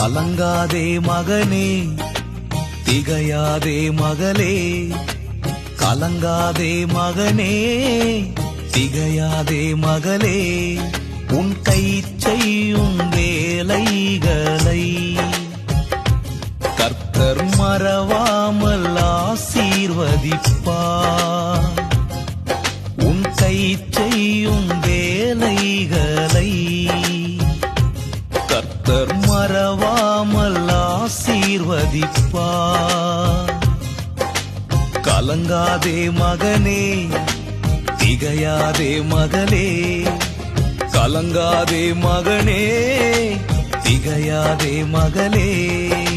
கலங்காதே மகனே, திகையாதே மகளே. கலங்காதே மகனே, திகையாதே மகளே. உன் கை செய்யும் வேலைகளை கர்த்தர் மறவாமல் ஆசீர்வதிப்பார். உன் கை செய்யும் வேலைகளை கர்த்தர் மறவாமல் ஆசீர்வதிப்பார். கலங்காதே மகனே, திகையாதே மகளே. கலங்காதே மகனே, திகையாதே மகளே.